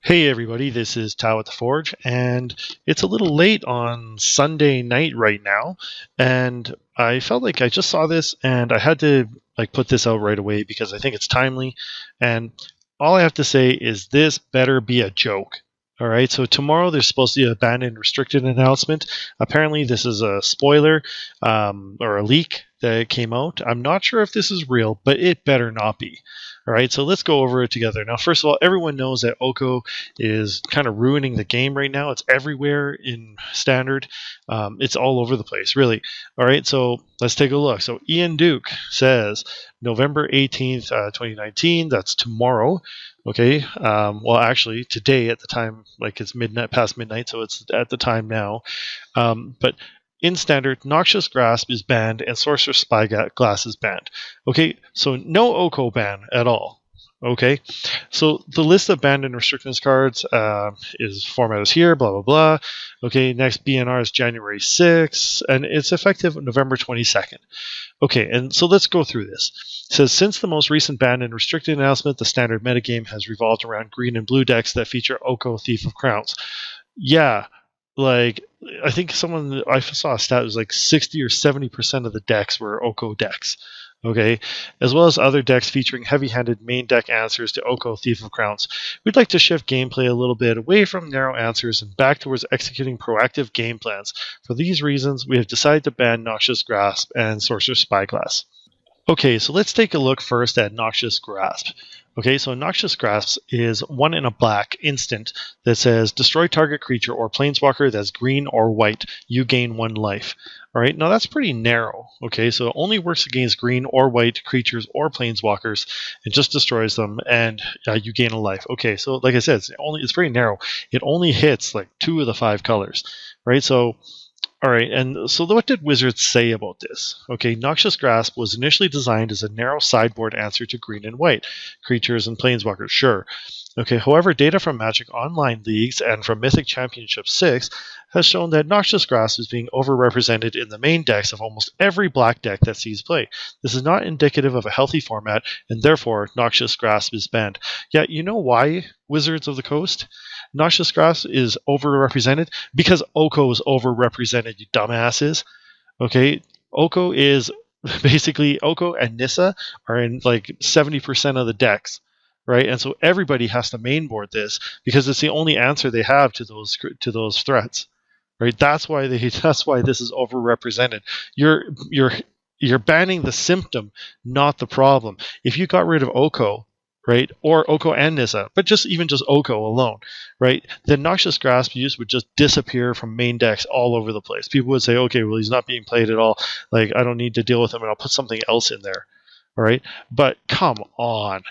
Hey everybody, this is Tao at the Forge, and it's a little late on Sunday night right now, and I felt like I just saw this and I had to put this out right away because I think it's timely, and all I have to say is this better be a joke. All right, so tomorrow there's supposed to be a banned and restricted announcement. Apparently, this is a spoiler or a leak that came out. I'm not sure if this is real, but it better not be. All right, so let's go over it together. Now, first of all, everyone knows that Oko is kind of ruining the game right now. It's everywhere in Standard. It's all over the place, really. All right, so let's take a look. So Ian Duke says November 18th, 2019. That's tomorrow. Okay, well, actually, today at the time, it's midnight, past midnight, so it's at the time now. But in Standard, Noxious Grasp is banned and Sorcerer's Spyglass is banned. Okay, so no Oko ban at all. Okay, so the list of banned and restrictions cards is formatted here, blah, blah, blah. Okay, next BNR is January 6th, and it's effective November 22nd. Okay, and so let's go through this. It says, since the most recent banned and restricted announcement, the Standard metagame has revolved around green and blue decks that feature Oko Thief of Crowns. Yeah, I think I saw a stat, it was 60 or 70% of the decks were Oko decks. Okay, as well as other decks featuring heavy-handed main deck answers to Oko Thief of Crowns. We'd like to shift gameplay a little bit away from narrow answers and back towards executing proactive game plans. For these reasons, we have decided to ban Noxious Grasp and Sorcerer's Spyglass. Okay, so let's take a look first at Noxious Grasp. Okay, so Noxious Grasp is 1 in a black instant that says destroy target creature or planeswalker that's green or white. You gain 1 life. All right, now that's pretty narrow. Okay, so it only works against green or white creatures or planeswalkers. It just destroys them, and you gain a life. Okay, so like I said, it's very narrow. It only hits 2 of the 5 colors. Right, so. All right, and so what did Wizards say about this? Okay, Noxious Grasp was initially designed as a narrow sideboard answer to green and white creatures and planeswalkers, sure. Okay, however, data from Magic Online Leagues and from Mythic Championship 6 has shown that Noxious Grasp is being overrepresented in the main decks of almost every black deck that sees play. This is not indicative of a healthy format, and therefore Noxious Grasp is banned. Yeah, you know why, Wizards of the Coast? Noxious Grasp is overrepresented because Oko is overrepresented, you dumbasses. Okay, Oko is basically Oko and Nissa are in 70% of the decks, right? And so everybody has to mainboard this because it's the only answer they have to those threats, right? That's why this is overrepresented. You're banning the symptom, not the problem. If you got rid of Oko, right, or Oko and Nissa, but just Oko alone, right, then Noxious Grasp use would just disappear from main decks all over the place. People would say, okay, well, he's not being played at all. I don't need to deal with him, and I'll put something else in there, all right? But come on,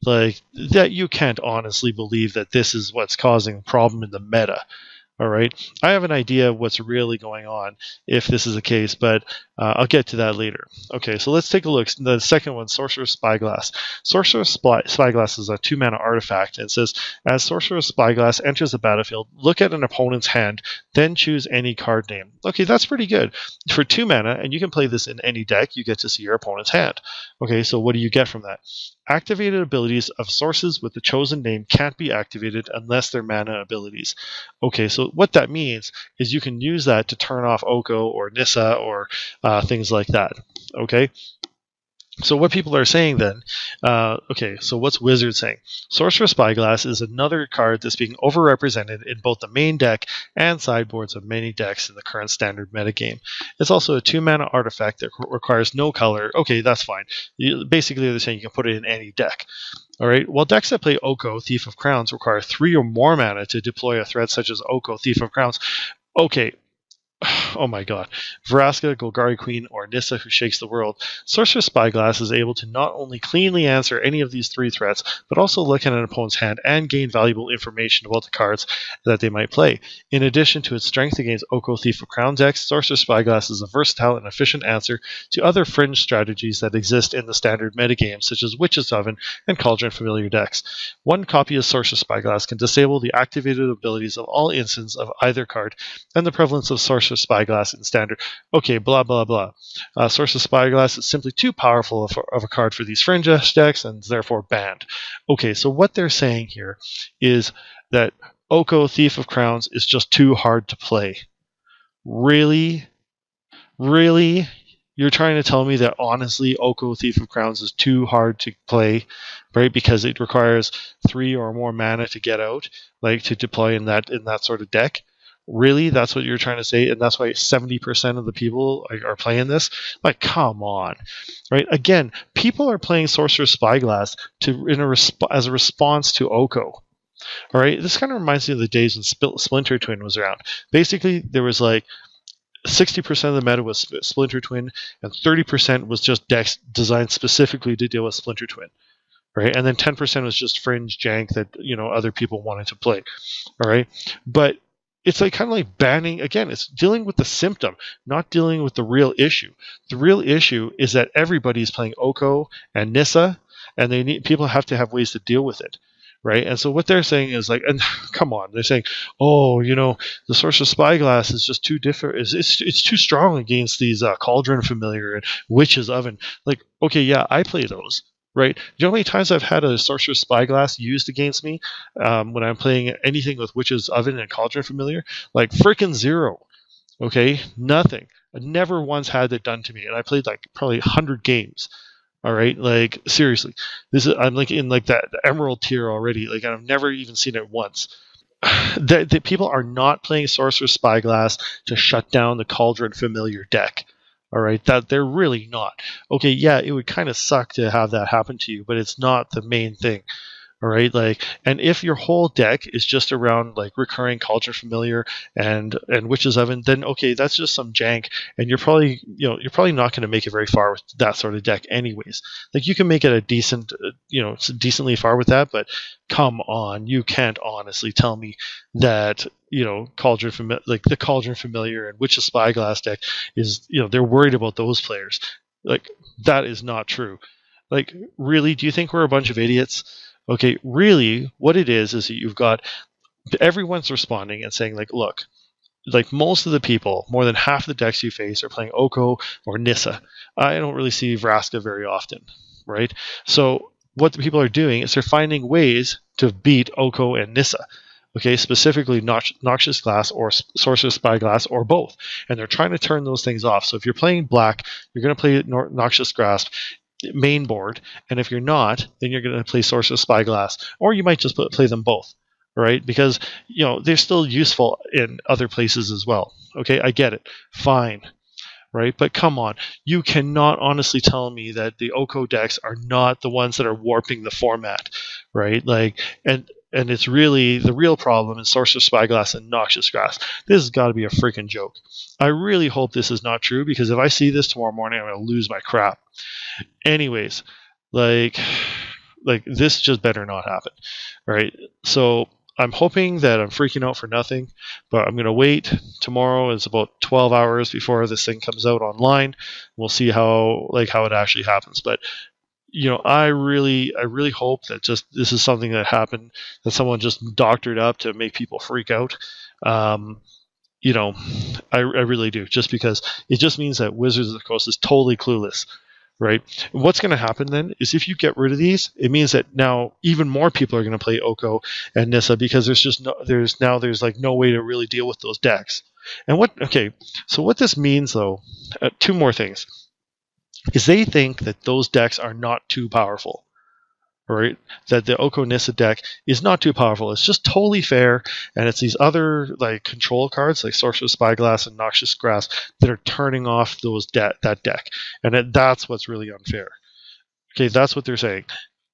that you can't honestly believe that this is what's causing the problem in the meta. All right, I have an idea of what's really going on if this is the case, but I'll get to that later. Okay, so let's take a look. The second one, Sorcerer's Spyglass. Sorcerer's Spyglass is a 2-mana artifact. And it says, as Sorcerer's Spyglass enters the battlefield, look at an opponent's hand, then choose any card name. Okay, that's pretty good. For 2 mana, and you can play this in any deck, you get to see your opponent's hand. Okay, so what do you get from that? Activated abilities of sources with the chosen name can't be activated unless they're mana abilities. Okay, so what that means is you can use that to turn off Oko or Nissa or things like that. Okay, so what people are saying then, okay, so what's Wizard saying? Sorcerer's Spyglass is another card that's being overrepresented in both the main deck and sideboards of many decks in the current Standard metagame. It's also a 2-mana artifact that requires no color. Okay, that's fine. Basically, they're saying you can put it in any deck. All right, while decks that play Oko, Thief of Crowns, require 3 or more mana to deploy a threat such as Oko, Thief of Crowns. Okay, oh my god, Vraska, Golgari Queen, or Nissa who shakes the world, Sorcerer's Spyglass is able to not only cleanly answer any of these 3 threats, but also look at an opponent's hand and gain valuable information about the cards that they might play. In addition to its strength against Oko Thief of Crown decks, Sorcerer's Spyglass is a versatile and efficient answer to other fringe strategies that exist in the Standard metagame, such as Witch's Oven and Cauldron familiar decks. 1 copy of Sorcerer's Spyglass can disable the activated abilities of all instants of either card, and the prevalence of Sorcerer's Sorcerous Spyglass in Standard. Okay, blah, blah, blah. Sorcerous Spyglass is simply too powerful of a card for these Fringe decks and is therefore banned. Okay, so what they're saying here is that Oko Thief of Crowns is just too hard to play. Really? Really? You're trying to tell me that honestly Oko Thief of Crowns is too hard to play, right? Because it requires 3 or more mana to get out, like to deploy in that sort of deck. Really? That's what you're trying to say? And that's why 70% of the people are playing this? Like, come on. Right? Again, people are playing Sorcerous Spyglass as a response to Oko. All right, this kind of reminds me of the days when Splinter Twin was around. Basically, there was like 60% of the meta was Splinter Twin, and 30% was just decks designed specifically to deal with Splinter Twin, right? And then 10% was just fringe jank that other people wanted to play, all right? But it's like kind of like banning again. It's dealing with the symptom, not dealing with the real issue. The real issue is that everybody's playing Oko and Nissa, and people have to have ways to deal with it. Right, and so what they're saying is like, and come on, they're saying, oh, the Sorcerous Spyglass is just too different. It's too strong against these Cauldron Familiar and Witch's Oven. Like, okay, yeah, I play those, right? Do you know how many times I've had a Sorcerous Spyglass used against me when I'm playing anything with Witch's Oven and Cauldron Familiar? Like freaking zero. Okay, nothing. I never once had that done to me, and I played like probably 100 games. All right, like seriously, I'm like in like the emerald tier already. Like I've never even seen it once. The people are not playing Sorcerous Spyglass to shut down the Cauldron Familiar deck. All right, that they're really not. Okay, yeah, it would kind of suck to have that happen to you, but it's not the main thing. All right, like, and if your whole deck is just around like recurring Cauldron Familiar and Witch's Oven, then okay, that's just some jank, and you're probably not going to make it very far with that sort of deck, anyways. Like you can make it a decent, decently far with that, but come on, you can't honestly tell me that the Cauldron Familiar and Witch's Spyglass deck is they're worried about those players. Like that is not true. Like really, do you think we're a bunch of idiots? Okay, really, what it is that you've got everyone's responding and saying, like, look, like most of the people, more than half the decks you face are playing Oko or Nissa. I don't really see Vraska very often, right? So what the people are doing is they're finding ways to beat Oko and Nissa. Okay, specifically Noxious Glass or Sorcerous Spyglass or both. And they're trying to turn those things off. So if you're playing black, you're going to play Noxious Grasp main board, and if you're not, then you're going to play Sorcerous Spyglass, or you might just play them both, right? Because they're still useful in other places as well. Okay, I get it, fine, right? But come on, you cannot honestly tell me that the Oko decks are not the ones that are warping the format, right? Like, and it's really the real problem in Sorcerous Spyglass and Noxious Grass. This has got to be a freaking joke. I really hope this is not true, because if I see this tomorrow morning, I'm going to lose my crap. Anyways, like this just better not happen, right? So I'm hoping that I'm freaking out for nothing, but I'm gonna wait. Tomorrow is about 12 hours before this thing comes out online. We'll see how it actually happens. But I really hope that just this is something that happened, that someone just doctored up to make people freak out. I really do, just because it just means that Wizards of the Coast is totally clueless. Right. What's going to happen then is if you get rid of these, it means that now even more people are going to play Oko and Nissa, because there's like no way to really deal with those decks. And so what this means though, two more things, is they think that those decks are not too powerful. Right, that the Oko Nissa deck is not too powerful. It's just totally fair, and it's these other like control cards like Sorcerous Spyglass and Noxious Grass that are turning off that deck, and that's what's really unfair. Okay, that's what they're saying.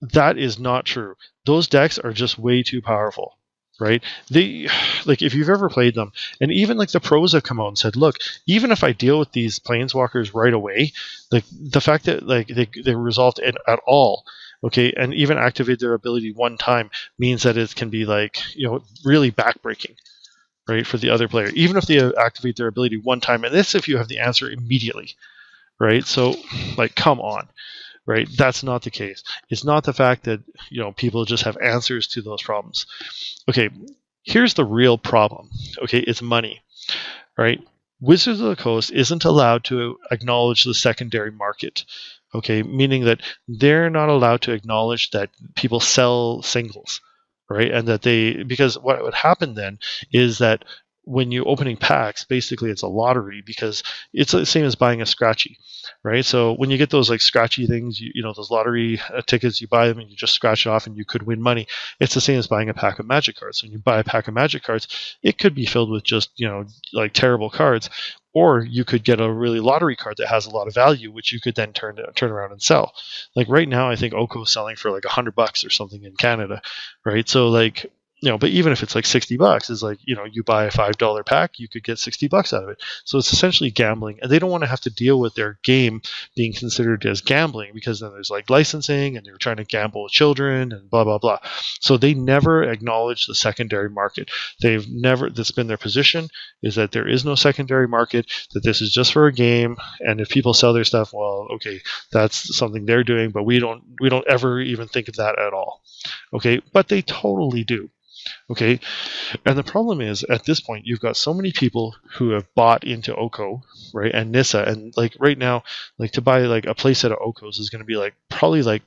That is not true. Those decks are just way too powerful. Right? If you've ever played them, and even like the pros have come out and said, look, even if I deal with these Planeswalkers right away, like the fact that like they result in at all. Okay, and even activate their ability one time means that it can be like, really backbreaking, right, for the other player. Even if they activate their ability one time, and this if you have the answer immediately, right? So, like, come on, right? That's not the case. It's not the fact that, people just have answers to those problems. Okay, here's the real problem. Okay, it's money, right? Wizards of the Coast isn't allowed to acknowledge the secondary market. Okay, meaning that they're not allowed to acknowledge that people sell singles, right? And that because what would happen then is that when you're opening packs, basically it's a lottery because it's the same as buying a scratchy, right? So when you get those like scratchy things, those lottery tickets, you buy them and you just scratch it off and you could win money. It's the same as buying a pack of Magic cards. When you buy a pack of Magic cards, it could be filled with just like terrible cards, or you could get a really lottery card that has a lot of value, which you could then turn around and sell. Like right now, I think Oko is selling for like $100 or something in Canada, right? So like, but even if it's like $60, is like, you buy a $5 pack, you could get $60 out of it. So it's essentially gambling, and they don't want to have to deal with their game being considered as gambling, because then there's like licensing and they're trying to gamble with children and blah, blah, blah. So they never acknowledge the secondary market. That's been their position, is that there is no secondary market, that this is just for a game. And if people sell their stuff, well, okay, that's something they're doing, but we don't ever even think of that at all. Okay. But they totally do. Okay. And the problem is, at this point, you've got so many people who have bought into Oko, right? And Nissa. And like right now, like to buy like a playset of Okos is going to be like probably like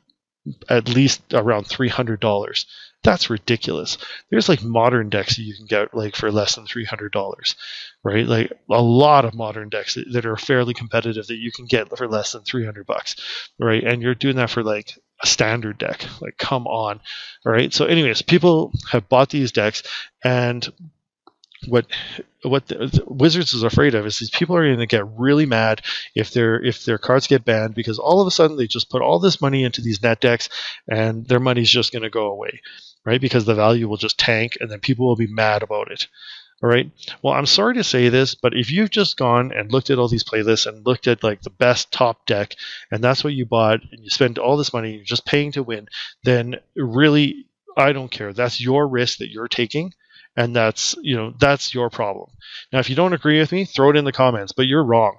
at least around $300. That's ridiculous. There's like modern decks that you can get like for less than $300, right? Like a lot of modern decks that are fairly competitive that you can get for less than $300, right? And you're doing that for like a standard deck. Like, come on. All right. So anyways, people have bought these decks, and what the Wizards is afraid of is these people are going to get really mad if their cards get banned, because all of a sudden they just put all this money into these net decks and their money's just going to go away, right? Because the value will just tank and then people will be mad about it. All right. Well, I'm sorry to say this, but if you've just gone and looked at all these playlists and looked at like the best top deck, and that's what you bought, and you spend all this money, you're just paying to win, then really, I don't care. That's your risk that you're taking. And that's your problem. Now, if you don't agree with me, throw it in the comments, but you're wrong.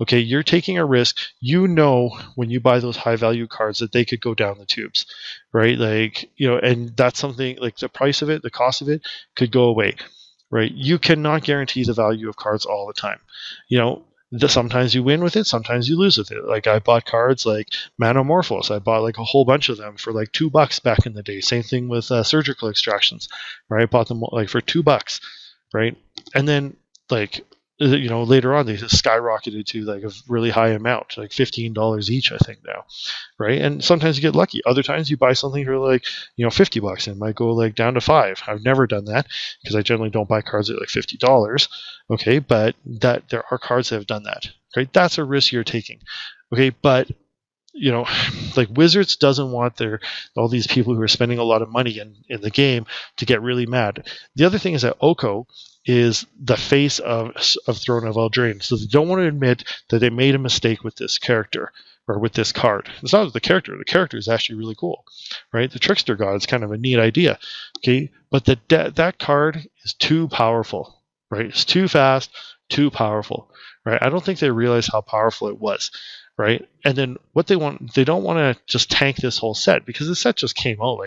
Okay, you're taking a risk. When you buy those high value cards that they could go down the tubes, right? Like, and that's something like the price of it, the cost of it could go away, right? You cannot guarantee the value of cards all the time. Sometimes you win with it, sometimes you lose with it. Like I bought cards like Manamorphose. I bought like a whole bunch of them for like $2 back in the day. Same thing with surgical extractions, right? I bought them like for $2, right? And then like later on they just skyrocketed to like a really high amount, like $15 each, I think now, right? And sometimes you get lucky. Other times you buy something for like $50 and it might go like down to $5. I've never done that because I generally don't buy cards at like $50. Okay, but that there are cards that have done that. Right, that's a risk you're taking. Okay, but like Wizards doesn't want all these people who are spending a lot of money in the game to get really mad. The other thing is that Oko is the face of Throne of Eldraine, so they don't want to admit that they made a mistake with this character or with this card. It's not the character. The character is actually really cool, right? The Trickster God is kind of a neat idea, okay? But that card is too powerful, right? It's too fast, too powerful, right? I don't think they realized how powerful it was, right? And then what they don't want to just tank this whole set, because the set just came out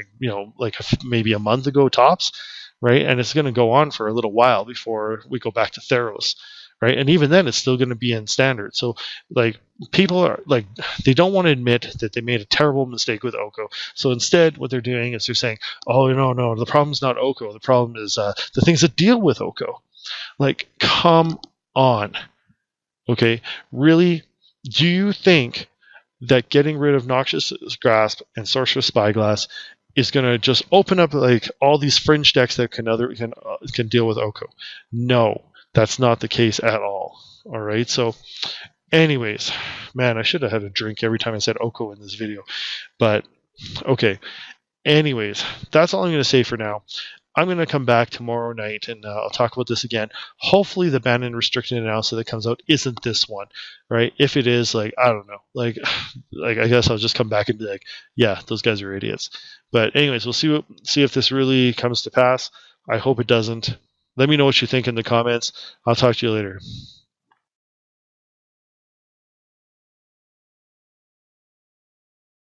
maybe a month ago tops, right? And it's going to go on for a little while before we go back to Theros, right? And even then, it's still going to be in standard. So like people are like, they don't want to admit that they made a terrible mistake with Oko. So instead, what they're doing is they're saying, oh, no, the problem's not Oko. The problem is the things that deal with Oko. Like, come on. Okay, really? Do you think that getting rid of Noxious Grasp and Sorcerous Spyglass is going to just open up like all these fringe decks that can deal with Oko? No, that's not the case at all. All right, so anyways, man, I should have had a drink every time I said Oko in this video, but okay. Anyways, that's all I'm going to say for now. I'm going to come back tomorrow night and I'll talk about this again. Hopefully the banned and restricted announcement that comes out isn't this one, right? If it is, like, I don't know. Like I guess I'll just come back and be like, yeah, those guys are idiots. But anyways, we'll see if this really comes to pass. I hope it doesn't. Let me know what you think in the comments. I'll talk to you later.